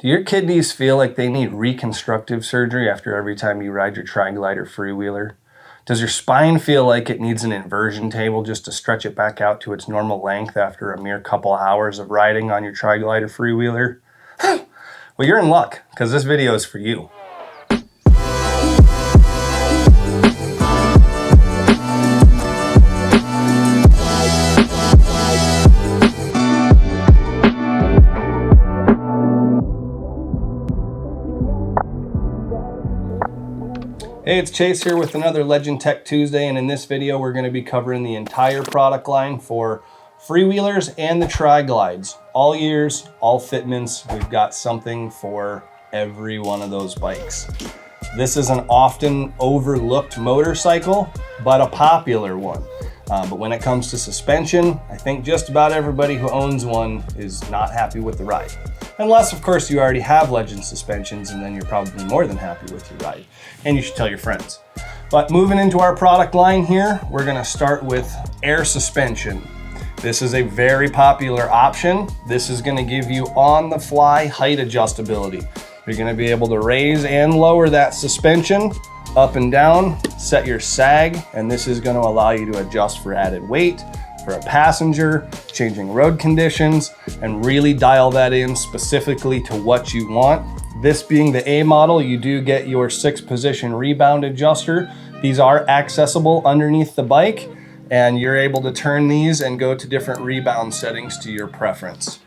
Do your kidneys feel like they need reconstructive surgery after every time you ride your Tri-Glide or Freewheeler? Does your spine feel like it needs an inversion table just to stretch it back out to its normal length after a mere couple hours of riding on your Tri-Glide or Freewheeler? Well, you're in luck, because this video is for you. Hey, it's Chase here with another Legend Tech Tuesday, and in this video we're going to be covering the entire product line for Freewheelers and the Tri-Glides. All years, all fitments, we've got something for every one of those bikes. This is an often overlooked motorcycle, but a popular one. But when it comes to suspension, I think just about everybody who owns one is not happy with the ride. Unless, of course, you already have Legend suspensions, and then you're probably more than happy with your ride. And you should tell your friends. But moving into our product line here, we're gonna start with air suspension. This is a very popular option. This is gonna give you on-the-fly height adjustability. You're gonna be able to raise and lower that suspension up and down, set your sag, and this is gonna allow you to adjust for added weight, for a passenger, changing road conditions, and really dial that in specifically to what you want. This being the A model, you do get your 6-position Rebound Adjuster. These are accessible underneath the bike, and you're able to turn these and go to different rebound settings to your preference.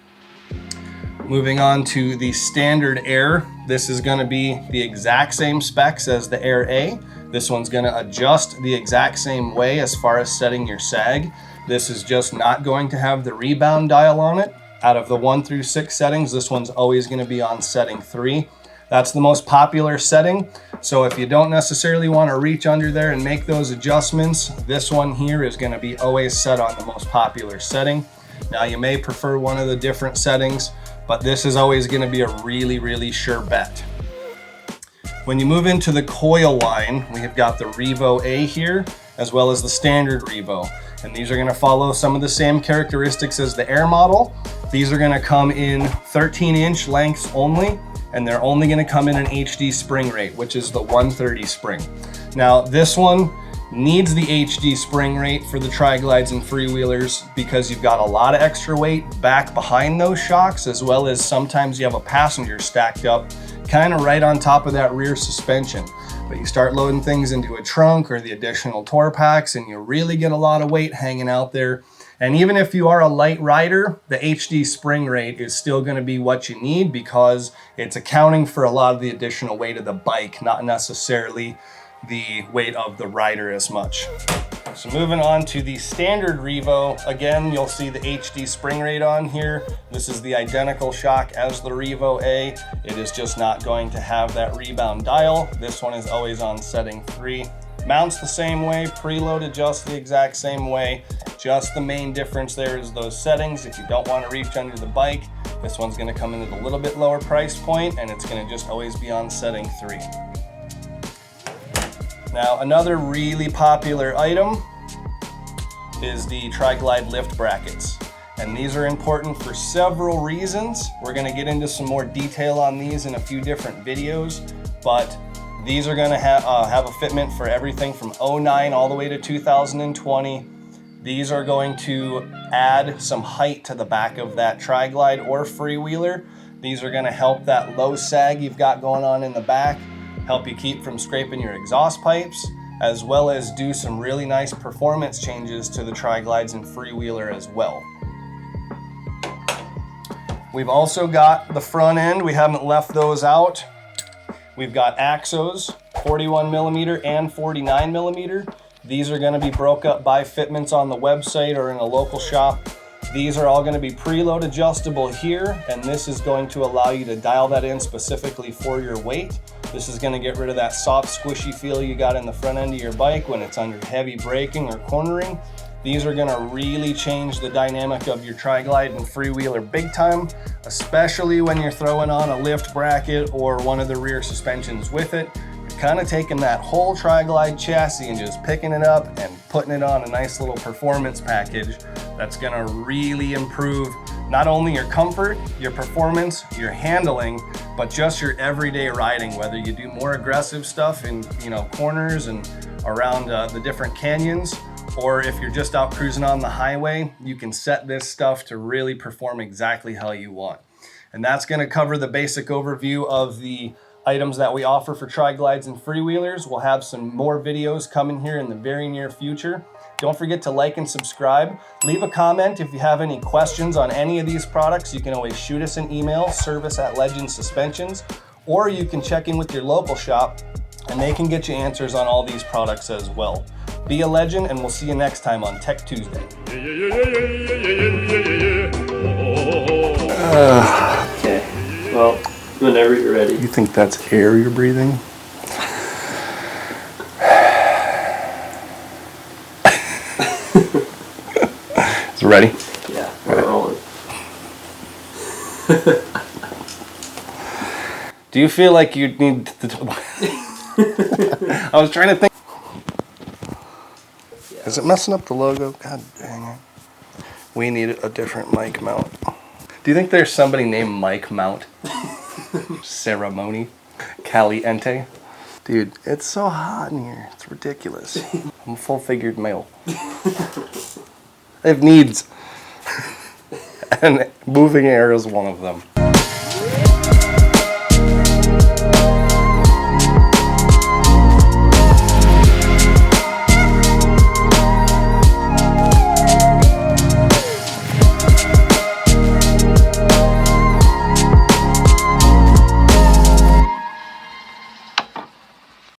Moving on to the standard Air, this is gonna be the exact same specs as the Air A. This one's gonna adjust the exact same way as far as setting your sag. This is just not going to have the rebound dial on it. Out of the 1 through 6 settings, this one's always gonna be on setting 3. That's the most popular setting. So if you don't necessarily wanna reach under there and make those adjustments, this one here is gonna be always set on the most popular setting. Now you may prefer one of the different settings, but this is always gonna be a really, really sure bet. When you move into the coil line, we have got the Revo A here, as well as the standard Revo. And these are gonna follow some of the same characteristics as the Air model. These are gonna come in 13-inch lengths only, and they're only gonna come in an HD spring rate, which is the 130 spring. Now, this one needs the HD spring rate for the Tri-Glides and Freewheelers because you've got a lot of extra weight back behind those shocks, as well as sometimes you have a passenger stacked up kind of right on top of that rear suspension. But you start loading things into a trunk or the additional tour packs and you really get a lot of weight hanging out there. And even if you are a light rider, the HD spring rate is still going to be what you need because it's accounting for a lot of the additional weight of the bike, not necessarily the weight of the rider as much. So moving on to the standard Revo, again, you'll see the HD spring rate on here. This is the identical shock as the Revo A. It is just not going to have that rebound dial. This one is always on setting 3. Mounts the same way, preload adjusts the exact same way. Just the main difference there is those settings. If you don't want to reach under the bike, this one's going to come in at a little bit lower price point, and it's going to just always be on setting 3. Now, another really popular item is the Tri-Glide lift brackets. And these are important for several reasons. We're gonna get into some more detail on these in a few different videos, but these are gonna have a fitment for everything from 09 all the way to 2020. These are going to add some height to the back of that Tri-Glide or Freewheeler. These are gonna help that low sag you've got going on in the back, help you keep from scraping your exhaust pipes, as well as do some really nice performance changes to the Tri-Glides and Freewheeler as well. We've also got the front end. We haven't left those out. We've got Axos, 41mm and 49mm. These are gonna be broke up by fitments on the website or in a local shop. These are all gonna be preload adjustable here, and this is going to allow you to dial that in specifically for your weight. This is gonna get rid of that soft, squishy feel you got in the front end of your bike when it's under heavy braking or cornering. These are gonna really change the dynamic of your Tri-Glide and Freewheeler big time, especially when you're throwing on a lift bracket or one of the rear suspensions with it. You're kind of taking that whole Tri-Glide chassis and just picking it up and putting it on a nice little performance package that's gonna really improve not only your comfort, your performance, your handling, but just your everyday riding, whether you do more aggressive stuff in, you know, corners and around the different canyons, or if you're just out cruising on the highway, you can set this stuff to really perform exactly how you want. And that's going to cover the basic overview of the items that we offer for tri-glides and freewheelers. We'll have some more videos coming here in the very near future. Don't forget to like and subscribe. Leave a comment if you have any questions on any of these products. You can always shoot us an email, service@legendsuspensions, or you can check in with your local shop and they can get you answers on all these products as well. Be a legend, and we'll see you next time on Tech Tuesday. Okay, well, whenever you're ready. You think that's air you're breathing? Is it ready? Yeah, we're rolling. Do you feel like you need to... I was trying to think. Yeah. Is it messing up the logo? God dang it. We need a different mic mount. Do you think there's somebody named Mike Mount? Ceremony? Caliente? Dude, it's so hot in here. It's ridiculous. I'm a full-figured male. I have needs. And moving air is one of them.